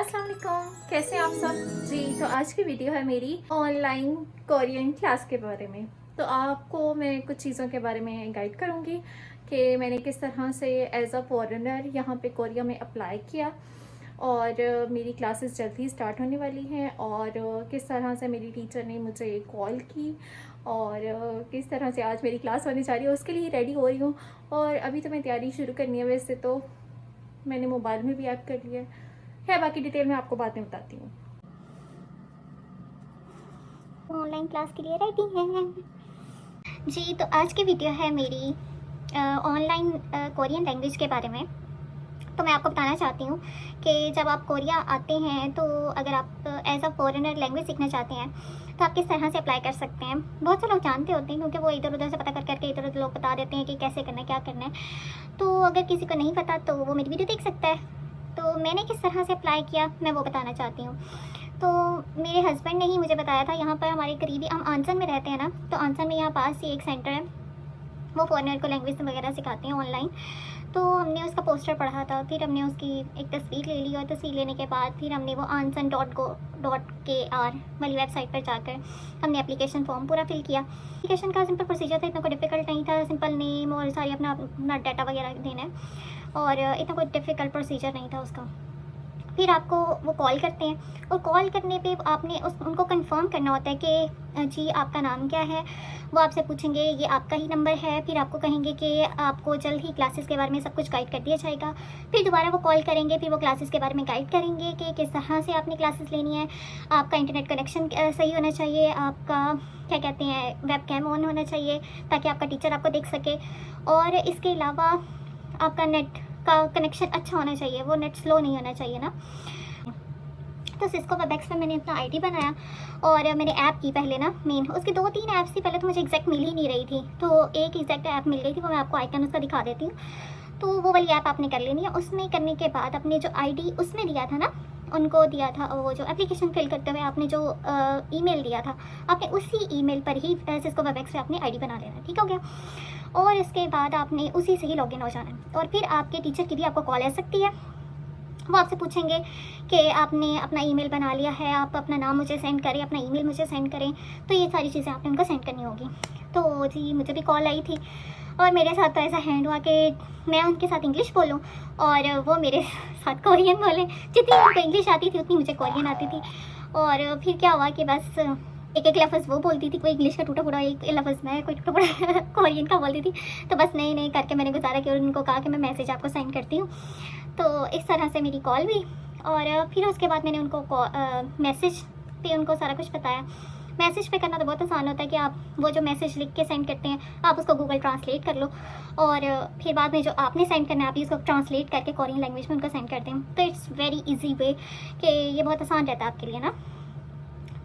अस्सलाम वालेकुम, कैसे हैं आप सब जी। तो आज की वीडियो है मेरी ऑनलाइन कोरियन क्लास के बारे में। तो आपको मैं कुछ चीज़ों के बारे में गाइड करूँगी कि मैंने किस तरह से एज अ फॉरेनर यहाँ पे कोरिया में अप्लाई किया और मेरी क्लासेस जल्द ही स्टार्ट होने वाली हैं और किस तरह से मेरी टीचर ने मुझे कॉल की और किस तरह से आज मेरी क्लास होने जा रही है उसके लिए रेडी हो रही हूँ। और अभी तो मैं तैयारी शुरू करनी है, वैसे तो मैंने मोबाइल में भी ऐड कर लिया है, बाकी डिटेल मैं आपको बाद में बताती हूँ। ऑनलाइन क्लास के लिए रेडी हैं जी। तो आज की वीडियो है मेरी ऑनलाइन कोरियन लैंग्वेज के बारे में। तो मैं आपको बताना चाहती हूँ कि जब आप कोरिया आते हैं तो अगर आप एज अ फॉरेनर लैंग्वेज सीखना चाहते हैं तो आप किस तरह से अप्लाई कर सकते हैं। बहुत से लोग जानते होते हैं क्योंकि वो इधर उधर से पता कर करके इधर उधर लोग बता देते हैं कि कैसे करना है क्या करना है। तो अगर किसी को नहीं पता तो वो मेरी वीडियो देख सकता है। तो मैंने किस तरह से अप्लाई किया मैं वो बताना चाहती हूँ। तो मेरे हस्बैंड ने ही मुझे बताया था। यहाँ पर हमारे करीबी, हम आंसन में रहते हैं ना, तो आंसन में यहाँ पास ही एक सेंटर है, वो फॉरेनर को लैंग्वेज वगैरह सिखाते हैं ऑनलाइन। तो हमने उसका पोस्टर पढ़ा था, फिर हमने उसकी एक तस्वीर ले ली और तस्वीर लेने के बाद फिर हमने वो ansan.go.kr वाली वेबसाइट पर जाकर हमने एप्लीकेशन फॉर्म पूरा फिल किया। एप्लीकेशन का सिंपल प्रोसीजर था, इतना कोई डिफ़िकल्ट नहीं था। सिंपल नेम और सारी अपना डाटा वगैरह देना है और इतना कोई डिफ़िकल्ट प्रोसीजर नहीं था उसका। फिर आपको वो कॉल करते हैं और कॉल करने पे आपने उनको कंफर्म करना होता है कि जी आपका नाम क्या है। वो आपसे पूछेंगे ये आपका ही नंबर है, फिर आपको कहेंगे कि आपको जल्द ही क्लासेस के बारे में सब कुछ गाइड कर दिया जाएगा। फिर दोबारा वो कॉल करेंगे, फिर वो क्लासेस के बारे में गाइड करेंगे कि किस तरह से आपने क्लासेस लेनी है। आपका इंटरनेट कनेक्शन सही होना चाहिए, आपका क्या कहते हैं वेब कैम ऑन होना चाहिए ताकि आपका टीचर आपको देख सके, और इसके अलावा आपका नेट का कनेक्शन अच्छा होना चाहिए, वो नेट स्लो नहीं होना चाहिए ना। तो सिस्को वेबएक्स पे मैंने अपना आईडी बनाया और मैंने ऐप की पहले ना मेन, उसके 2-3 ऐप्स थी पहले, तो मुझे एग्जैक्ट मिल ही नहीं रही थी। तो एक एग्जैक्ट ऐप मिल गई थी, वो मैं आपको आइकन उसका दिखा देती हूँ। तो वो वाली ऐप आपने कर लेनी है। उसमें करने के बाद अपने जो आईडी उसमें दिया था ना, उनको दिया था, वो जो एप्लीकेशन फिल करते हुए आपने जो ईमेल दिया था, आपने उसी ईमेल पर ही सिस्को वेबएक्स पे अपनी आईडी बना लेना। ठीक हो गया। और इसके बाद आपने उसी से ही लॉगिन हो जाना है। और फिर आपके टीचर की भी आपको कॉल आ सकती है। वो आपसे पूछेंगे कि आपने अपना ईमेल बना लिया है, आप अपना नाम मुझे सेंड करें, अपना ईमेल मुझे सेंड करें। तो ये सारी चीज़ें आपने उनको सेंड करनी होगी। तो जी मुझे भी कॉल आई थी और मेरे साथ तो ऐसा हैंड हुआ कि मैं उनके साथ इंग्लिश बोलूं और वो मेरे साथ कोरियन बोलें। जितनी उनको इंग्लिश आती थी उतनी मुझे कोरियन आती थी। और फिर क्या हुआ कि बस एक एक लफ्ज़ वो बोलती थी, कोई इंग्लिश का टूटा फूटा एक लफ्ज़ मैं कोई टूटा फूटा कोरियन का बोलती थी। तो बस नहीं करके मैंने गुजारा कि उनको कहा कि मैं मैसेज आपको सेंड करती हूँ। तो इस तरह से मेरी कॉल हुई और फिर उसके बाद मैंने उनको मैसेज पे उनको सारा कुछ बताया। मैसेज पे करना तो बहुत आसान होता है कि आप वो जो मैसेज लिख के सेंड करते हैं आप उसको गूगल ट्रांसलेट कर लो और फिर बाद में जो आपने सेंड करना है आप उसको ट्रांसलेट करके कोरियन लैंग्वेज में उनको सेंड करते हैं। तो इट्स वेरी इजी वे कि ये बहुत आसान रहता है आपके लिए ना।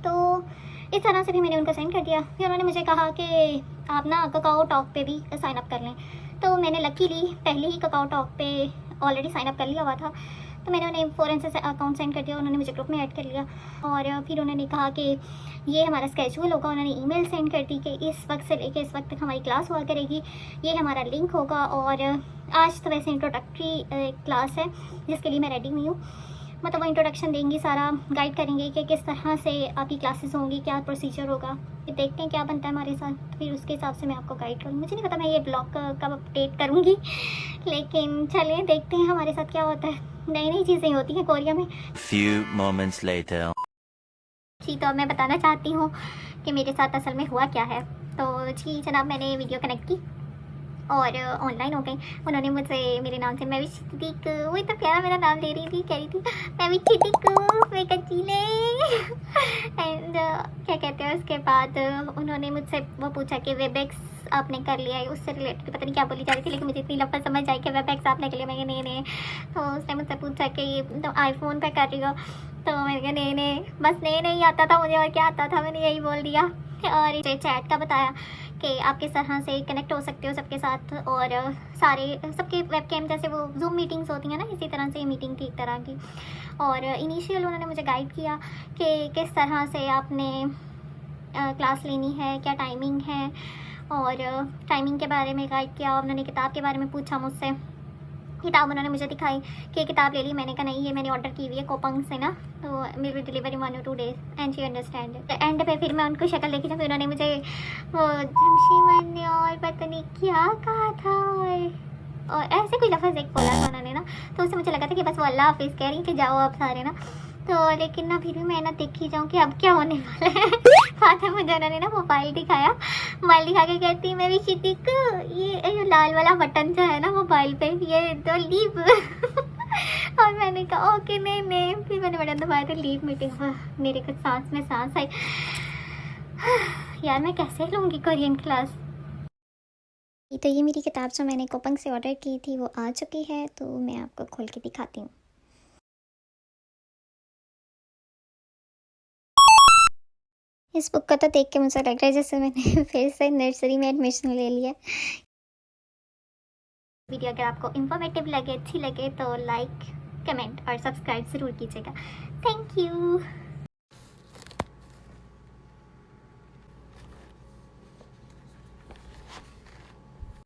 तो इस तरह से भी मैंने उनको सेंड कर दिया। फिर उन्होंने मुझे कहा कि आप ना ककाओ टॉक पे भी साइन अप कर लें। तो मैंने लकीली पहले ही ककाओ टॉक पे ऑलरेडी साइन अप कर लिया हुआ था। तो मैंने उन्हें फ़ौरन से अकाउंट सेंड कर दिया, उन्होंने मुझे ग्रुप में ऐड कर लिया और फिर उन्होंने कहा कि ये हमारा स्केड्यूल होगा। उन्होंने ईमेल सेंड कर दी कि इस वक्त से लेकर इस वक्त तक हमारी क्लास हुआ करेगी, ये हमारा लिंक होगा। और आज तो वैसे इंट्रोडक्टरी क्लास है जिसके लिए मैं रेडी हुई हूँ। मतलब वो इंट्रोडक्शन देंगी, सारा गाइड करेंगे कि किस तरह से आपकी क्लासेस होंगी, क्या प्रोसीजर होगा। फिर देखते हैं क्या बनता है हमारे साथ, फिर उसके हिसाब से मैं आपको गाइड करूँगी। मुझे नहीं पता मैं ये ब्लॉग कब अपडेट करूँगी, लेकिन चलिए देखते हैं हमारे साथ क्या होता है। नई चीज़ें होती हैं कोरिया में। Few moments later. जी तो अब मैं बताना चाहती हूँ कि मेरे साथ असल में हुआ क्या है। तो जी जनाब, मैंने वीडियो कनेक्ट की और ऑनलाइन हो गई। उन्होंने मुझसे मेरे नाम से मैं भी छिटिक, वो इतना प्यारा मेरा नाम ले रही थी, कह रही थी मैं भी छिटिक मैं कचीले एंड क्या कहते हैं। उसके बाद उन्होंने मुझसे वो पूछा कि वेबएक्स आपने कर लिया है, उससे रिलेटेड पता नहीं क्या बोली जा रही थी, लेकिन मुझे इतनी लफ्ज़ समझ आई कि वेबएक्स आपने कर लिया। मैं नहीं। तो उसने मुझसे पूछा कि तो आईफोन पे कर रही हो। तो मैंने कहा नहीं बस नहीं आता था मुझे, और क्या आता था, मैंने यही बोल दिया। और चैट का बताया कि आप किस तरह से कनेक्ट हो सकते हो सबके साथ, और सारे सबके वेबकैम जैसे वो जूम मीटिंग्स होती हैं ना, इसी तरह से ये मीटिंग थी एक तरह की। और इनिशियल उन्होंने मुझे गाइड किया कि किस तरह से आपने क्लास लेनी है, क्या टाइमिंग है, और टाइमिंग के बारे में गाइड किया। उन्होंने किताब के बारे में पूछा मुझसे किताब उन्होंने मुझे दिखाई कि ये किताब ले ली। मैंने कहा नहीं, ये मैंने ऑर्डर की हुई है कोपंग से ना, तो मेरे delivery 1 or 2 days and she understand. And पे फिर मैं उनको शक्ल देखी तो फिर उन्होंने मुझे वो जमशीमन ने और पता नहीं क्या कहा था, और ऐसे कोई लफ्ज़ एक बोला था उन्होंने ना, तो उससे मुझे लगा था कि बस वो अल्लाह हाफिज़ कह रही कि जाओ आप सारे ना। तो लेकिन ना फिर भी मैं ना देखी जाऊँ कि अब क्या होने वाला है। बाद में मुझे उन्होंने ना मोबाइल दिखाया, मोबाइल दिखा के कहती मैं भी शितिक ये लाल वाला बटन जो है ना मोबाइल पे ये तो लीव। और मैंने कहा ओके नहीं, फिर मैंने बटन दबाया तो लीव मीटिंग। मेरे कुछ सांस में सांस आई। यार मैं कैसे लूँगी कोरियन क्लास। तो ये मेरी किताब जो मैंने कोपंग से ऑर्डर की थी वो आ चुकी है, तो मैं आपको खोल के दिखाती हूँ। इस बुक को तो देख के मुझे लग रहा है जैसे मैंने फिर से नर्सरी में एडमिशन ले लिया। वीडियो अगर आपको इन्फॉर्मेटिव लगे, अच्छी लगे तो लाइक, कमेंट और सब्सक्राइब ज़रूर कीजिएगा। Thank you.